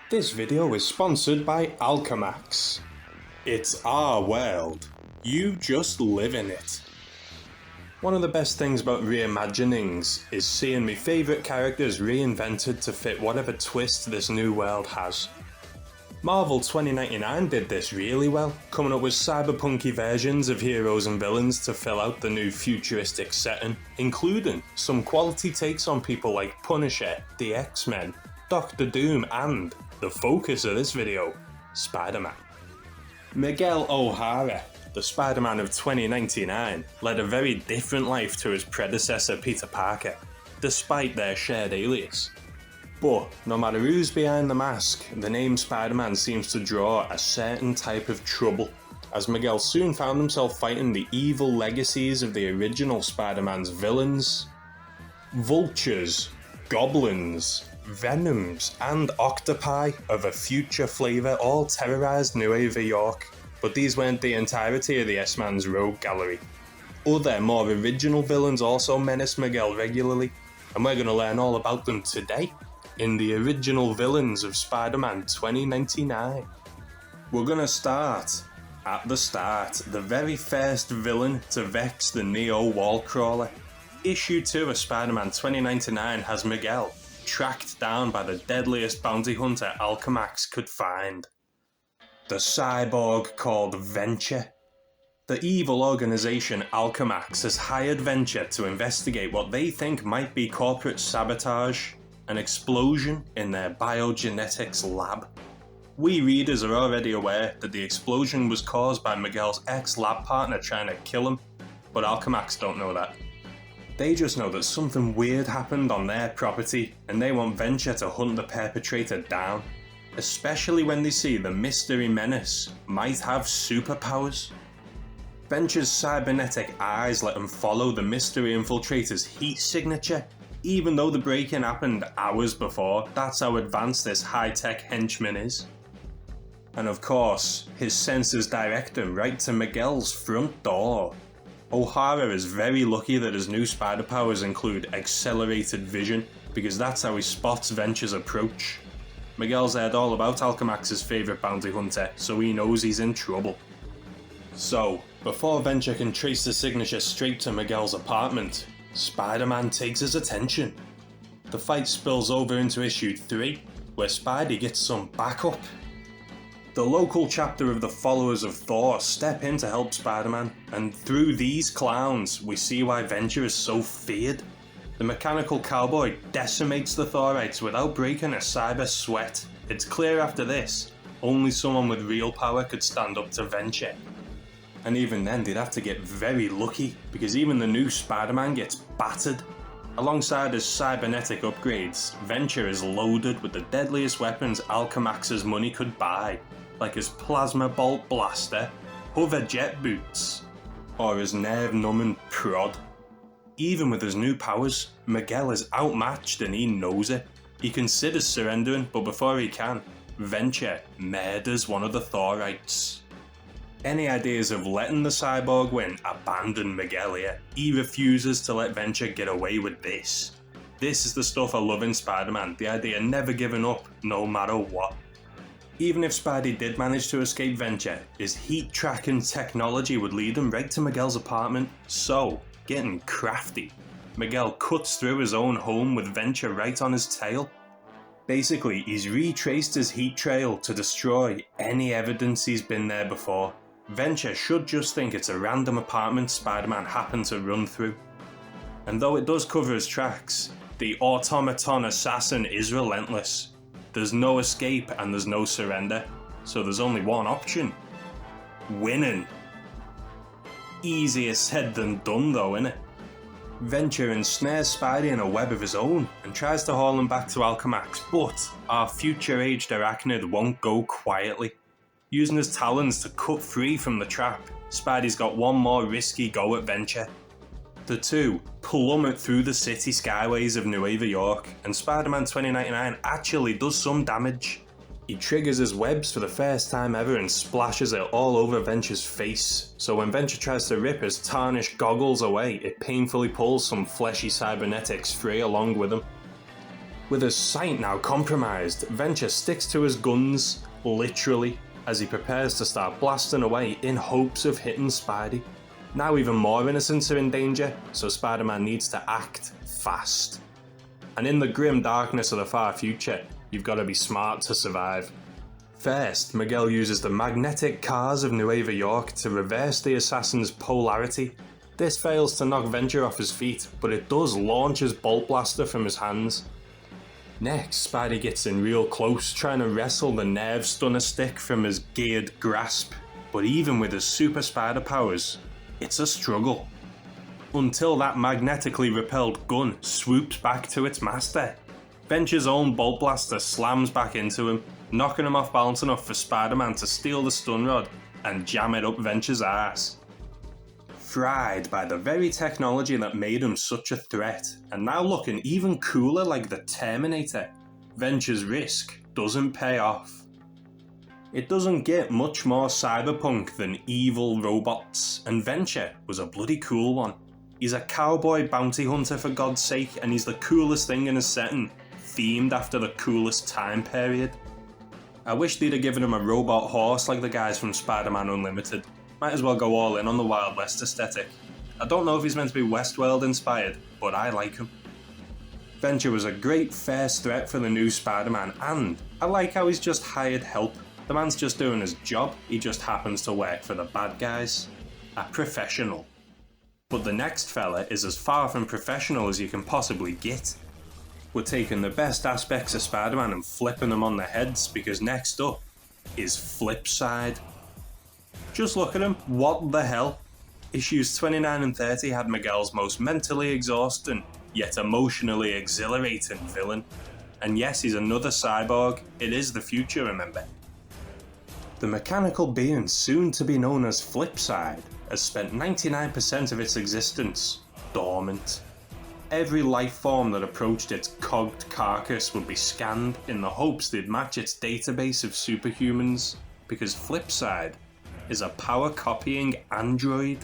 This video is sponsored by Alchemax. It's our world. You just live in it. One of the best things about reimaginings is seeing my favourite characters reinvented to fit whatever twist this new world has. Marvel 2099 did this really well, coming up with cyberpunky versions of heroes and villains to fill out the new futuristic setting, including some quality takes on people like Punisher, the X-Men, Doctor Doom and, the focus of this video, Spiderman. Miguel O'Hara, the Spiderman of 2099, led a very different life to his predecessor Peter Parker, despite their shared alias. But no matter who's behind the mask, the name Spiderman seems to draw a certain type of trouble, as Miguel soon found himself fighting the evil legacies of the original Spider-Man's villains. Vultures, goblins, venoms and octopi of a future flavour all terrorised New York, but these weren't the entirety of the S-Man's rogue gallery. Other, more original villains also menace Miguel regularly, and we're going to learn all about them today in the original villains of Spider-Man 2099. We're going to start at the start, the very first villain to vex the Neo Wallcrawler. Issue 2 of Spider-Man 2099 has Miguel tracked down by the deadliest bounty hunter Alchemax could find. The cyborg called Venture. The evil organisation Alchemax has hired Venture to investigate what they think might be corporate sabotage, an explosion in their biogenetics lab. We readers are already aware that the explosion was caused by Miguel's ex-lab partner trying to kill him, but Alchemax don't know that. They just know that something weird happened on their property and they want Venture to hunt the perpetrator down, especially when they see the mystery menace might have superpowers. Venture's cybernetic eyes let him follow the mystery infiltrator's heat signature, even though the break-in happened hours before. That's how advanced this high-tech henchman is. And of course, his sensors direct him right to Miguel's front door. O'Hara is very lucky that his new spider powers include accelerated vision, because that's how he spots Venture's approach. Miguel's heard all about Alchemax's favourite bounty hunter, so he knows he's in trouble. So, before Venture can trace the signature straight to Miguel's apartment, Spider-Man takes his attention. The fight spills over into issue 3, where Spidey gets some backup. The local chapter of the Followers of Thor step in to help Spider-Man, and through these clowns we see why Venture is so feared. The mechanical cowboy decimates the Thorites without breaking a cyber sweat. It's clear after this, only someone with real power could stand up to Venture. And even then they'd have to get very lucky, because even the new Spider-Man gets battered. Alongside his cybernetic upgrades, Venture is loaded with the deadliest weapons Alchemax's money could buy, like his plasma bolt blaster, hover jet boots, or his nerve-numbing prod. Even with his new powers, Miguel is outmatched and he knows it. He considers surrendering, but before he can, Venture murders one of the Thorites. Any ideas of letting the cyborg win abandon Miguel here. He refuses to let Venture get away with this. This is the stuff I love in Spider-Man, the idea of never giving up no matter what. Even if Spidey did manage to escape Venture, his heat tracking technology would lead him right to Miguel's apartment, so, getting crafty, Miguel cuts through his own home with Venture right on his tail. Basically, he's retraced his heat trail to destroy any evidence he's been there before. Venture should just think it's a random apartment Spider-Man happened to run through. And though it does cover his tracks, the automaton assassin is relentless. There's no escape and there's no surrender, so there's only one option: winning. Easier said than done though, innit? Venture ensnares Spidey in a web of his own and tries to haul him back to Alchemax, but our future-aged arachnid won't go quietly. Using his talons to cut free from the trap, Spidey's got one more risky go at Venture. The two plummet through the city skyways of New York, and Spider-Man 2099 actually does some damage. He triggers his webs for the first time ever and splashes it all over Venture's face, so when Venture tries to rip his tarnished goggles away, it painfully pulls some fleshy cybernetics free along with him. With his sight now compromised, Venture sticks to his guns, literally, as he prepares to start blasting away in hopes of hitting Spidey. Now even more innocents are in danger, so Spider-Man needs to act fast. And in the grim darkness of the far future, you've got to be smart to survive. First, Miguel uses the magnetic cars of Nueva York to reverse the assassin's polarity. This fails to knock Venture off his feet, but it does launch his bolt blaster from his hands. Next, Spidey gets in real close, trying to wrestle the nerve stunner stick from his geared grasp, but even with his super spider powers, it's a struggle. Until that magnetically repelled gun swoops back to its master. Venture's own bolt blaster slams back into him, knocking him off balance enough for Spider-Man to steal the stun rod and jam it up Venture's ass. Fried by the very technology that made him such a threat, and now looking even cooler like the Terminator, Venture's risk doesn't pay off. It doesn't get much more cyberpunk than evil robots, and Venture was a bloody cool one. He's a cowboy bounty hunter for God's sake, and he's the coolest thing in his setting, themed after the coolest time period. I wish they'd have given him a robot horse like the guys from Spider-Man Unlimited. Might as well go all in on the Wild West aesthetic. I don't know if he's meant to be Westworld inspired, but I like him. Venture was a great first threat for the new Spider-Man, and I like how he's just hired help. The man's just doing his job, he just happens to work for the bad guys. A professional. But the next fella is as far from professional as you can possibly get. We're taking the best aspects of Spider-Man and flipping them on their heads, because next up is Flipside. Just look at him, what the hell? Issues 29 and 30 had Miguel's most mentally exhausting, yet emotionally exhilarating villain. And yes, he's another cyborg, it is the future, remember. The mechanical being soon to be known as Flipside has spent 99% of its existence dormant. Every life form that approached its cogged carcass would be scanned in the hopes they'd match its database of superhumans, because Flipside is a power-copying android.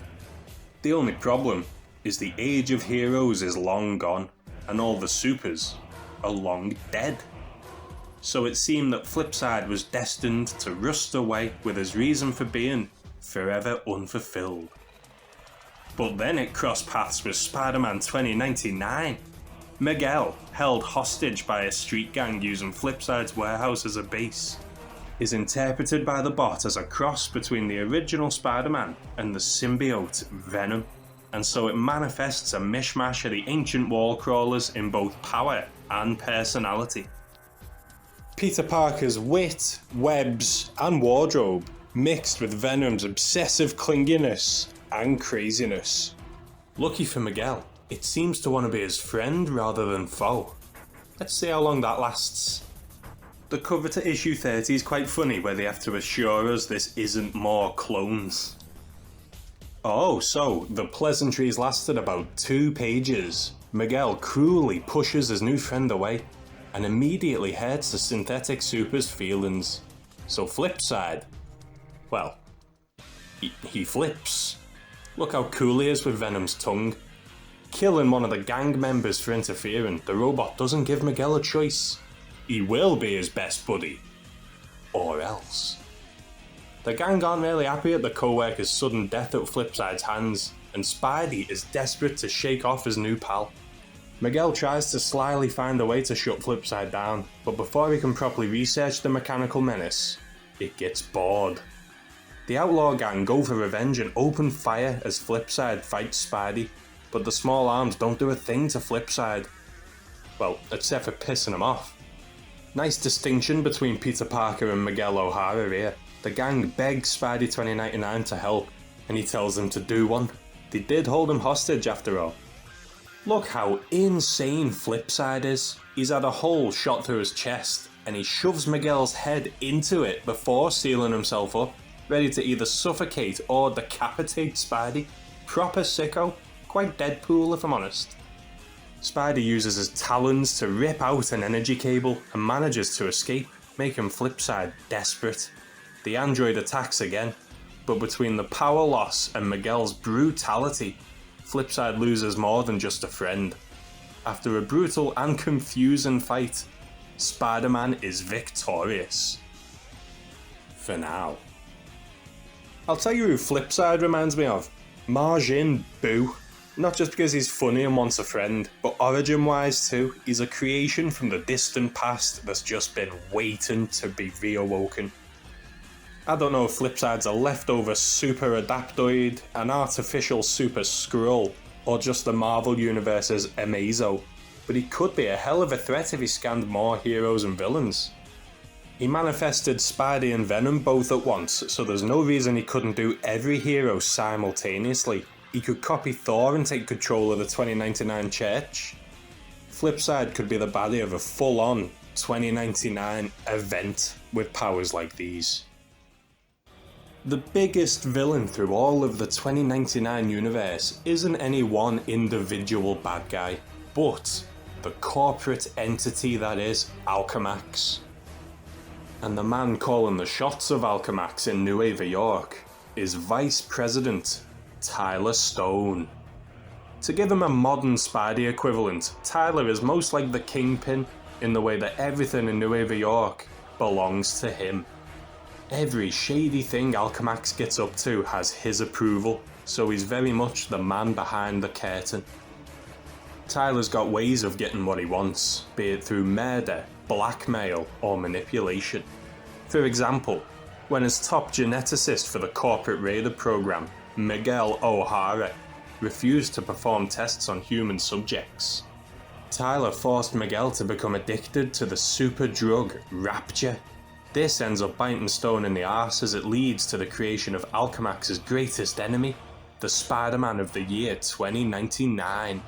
The only problem is the age of heroes is long gone, and all the supers are long dead. So it seemed that Flipside was destined to rust away with his reason for being forever unfulfilled. But then it crossed paths with Spider-Man 2099. Miguel, held hostage by a street gang using Flipside's warehouse as a base, is interpreted by the bot as a cross between the original Spider-Man and the symbiote Venom, and so it manifests a mishmash of the ancient wall crawlers in both power and personality. Peter Parker's wit, webs, and wardrobe mixed with Venom's obsessive clinginess and craziness. Lucky for Miguel, it seems to want to be his friend rather than foe. Let's see how long that lasts. The cover to issue 30 is quite funny, where they have to assure us this isn't more clones. Oh, so the pleasantries lasted about 2 pages. Miguel cruelly pushes his new friend away and immediately hurts the synthetic super's feelings. So Flipside, well, he flips. Look how cool he is with Venom's tongue. Killing one of the gang members for interfering, the robot doesn't give Miguel a choice. He will be his best buddy. Or else. The gang aren't really happy at the co-worker's sudden death at Flipside's hands, and Spidey is desperate to shake off his new pal. Miguel tries to slyly find a way to shut Flipside down, but before he can properly research the mechanical menace, it gets bored. The outlaw gang go for revenge and open fire as Flipside fights Spidey, but the small arms don't do a thing to Flipside. Well, except for pissing him off. Nice distinction between Peter Parker and Miguel O'Hara here. The gang begs Spidey 2099 to help, and he tells them to do one. They did hold him hostage after all. Look how insane Flipside is. He's had a hole shot through his chest, and he shoves Miguel's head into it before sealing himself up, ready to either suffocate or decapitate Spidey. Proper sicko. Quite Deadpool if I'm honest. Spidey uses his talons to rip out an energy cable and manages to escape, making Flipside desperate. The android attacks again, but between the power loss and Miguel's brutality, Flipside loses more than just a friend. after a brutal and confusing fight, Spider-Man is victorious. For now. I'll tell you who Flipside reminds me of. Majin Buu. Not just because he's funny and wants a friend, but origin-wise too, he's a creation from the distant past that's just been waiting to be reawoken. I don't know if Flipside's a leftover super adaptoid, an artificial super Skrull, or just the Marvel Universe's Amazo, but he could be a hell of a threat if he scanned more heroes and villains. He manifested Spidey and Venom both at once, so there's no reason he couldn't do every hero simultaneously. He could copy Thor and take control of the 2099 Church. Flipside could be the baddie of a full-on 2099 event with powers like these. The biggest villain through all of the 2099 universe isn't any one individual bad guy, but the corporate entity that is Alchemax. And the man calling the shots of Alchemax in Nueva York is Vice President Tyler Stone. To give him a modern Spidey equivalent, Tyler is most like the Kingpin in the way that everything in Nueva York belongs to him. Every shady thing Alchemax gets up to has his approval, so he's very much the man behind the curtain. Tyler's got ways of getting what he wants, be it through murder, blackmail, or manipulation. For example, when his top geneticist for the corporate raider program, Miguel O'Hara, refused to perform tests on human subjects, Tyler forced Miguel to become addicted to the super drug Rapture. This ends up biting Stone in the arse as it leads to the creation of Alchemax's greatest enemy, the Spider-Man of the year 2099.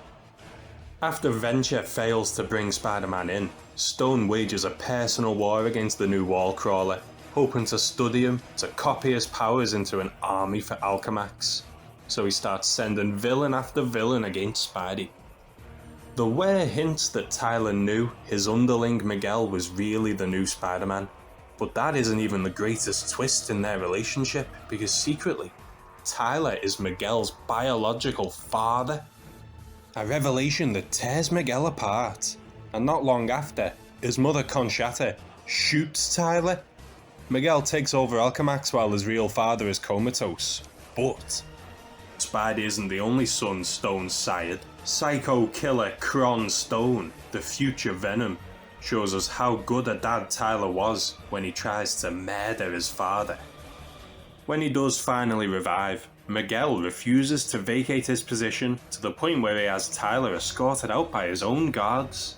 After Venture fails to bring Spider-Man in, Stone wages a personal war against the new wall-crawler, hoping to study him, to copy his powers into an army for Alchemax. So he starts sending villain after villain against Spidey. There were hints that Tyler knew his underling Miguel was really the new Spider-Man, but that isn't even the greatest twist in their relationship, because secretly, Tyler is Miguel's biological father. A revelation that tears Miguel apart, and not long after, his mother Conchata shoots Tyler. Miguel takes over Alchemax while his real father is comatose, but Spidey isn't the only son Stone sired. Psycho killer Kron Stone, the future Venom, shows us how good a dad Tyler was when he tries to murder his father. When he does finally revive, Miguel refuses to vacate his position to the point where he has Tyler escorted out by his own guards.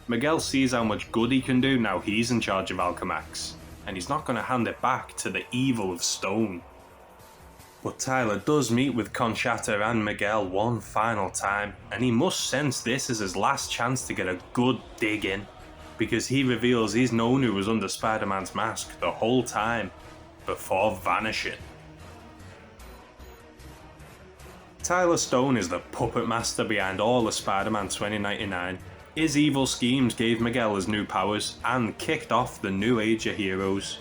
Miguel sees how much good he can do now he's in charge of Alchemax, and he's not going to hand it back to the evil of Stone. But Tyler does meet with Conchata and Miguel one final time, and he must sense this is his last chance to get a good dig in, because he reveals he's known who was under Spider-Man's mask the whole time, before vanishing. Tyler Stone is the puppet master behind all of Spider-Man 2099. His evil schemes gave Miguel his new powers and kicked off the new age of heroes.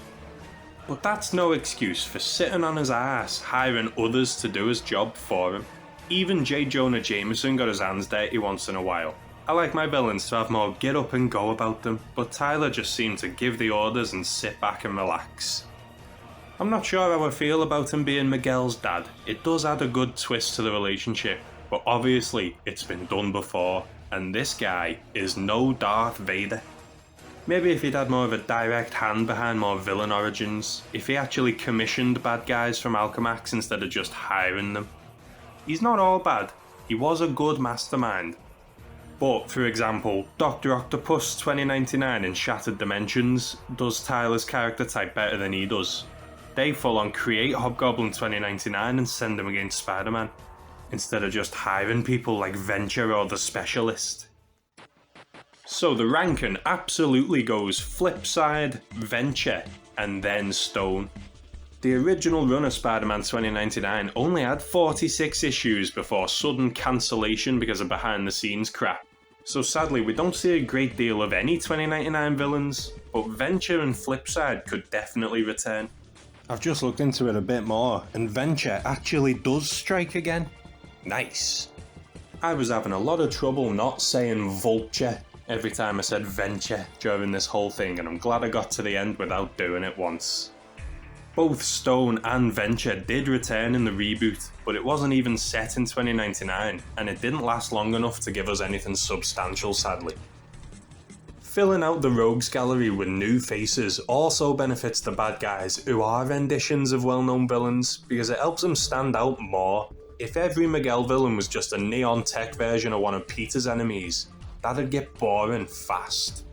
But that's no excuse for sitting on his ass, hiring others to do his job for him. Even J. Jonah Jameson got his hands dirty once in a while. I like my villains to have more get up and go about them, but Tyler just seemed to give the orders and sit back and relax. I'm not sure how I feel about him being Miguel's dad. It does add a good twist to the relationship, but obviously it's been done before, and this guy is no Darth Vader. Maybe if he'd had more of a direct hand behind more villain origins, if he actually commissioned bad guys from Alchemax instead of just hiring them. He's not all bad, he was a good mastermind. But, for example, Dr. Octopus 2099 in Shattered Dimensions does Tyler's character type better than he does. They full on create Hobgoblin 2099 and send him against Spider-Man, instead of just hiring people like Venture or the Specialist. So the ranking absolutely goes Flipside, Venture, and then Stone. The original run of Spider-Man 2099 only had 46 issues before sudden cancellation because of behind the scenes crap. So sadly we don't see a great deal of any 2099 villains, but Venture and Flipside could definitely return. I've just looked into it a bit more, and Venture actually does strike again. Nice. I was having a lot of trouble not saying vulture every time I said venture during this whole thing, and I'm glad I got to the end without doing it once. Both Stone and Venture did return in the reboot, but it wasn't even set in 2099, and it didn't last long enough to give us anything substantial, sadly. Filling out the rogues gallery with new faces also benefits the bad guys who are renditions of well-known villains, because it helps them stand out more. If every Miguel villain was just a neon tech version of one of Peter's enemies, that'd get boring fast.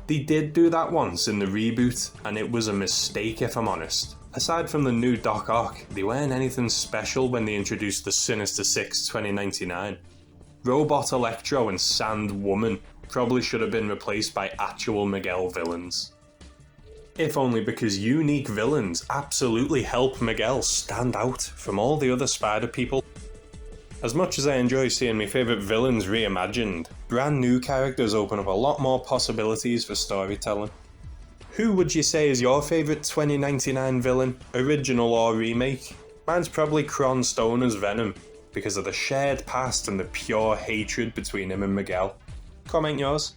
They did do that once in the reboot, and it was a mistake if I'm honest. Aside from the new Doc Ock, they weren't anything special when they introduced the Sinister Six 2099. Robot Electro and Sand Woman probably should have been replaced by actual Miguel villains. If only because unique villains absolutely help Miguel stand out from all the other Spider people. As much as I enjoy seeing my favourite villains reimagined, brand new characters open up a lot more possibilities for storytelling. Who would you say is your favourite 2099 villain, original or remake? Mine's probably Cron Stone as Venom, because of the shared past and the pure hatred between him and Miguel. Comment yours.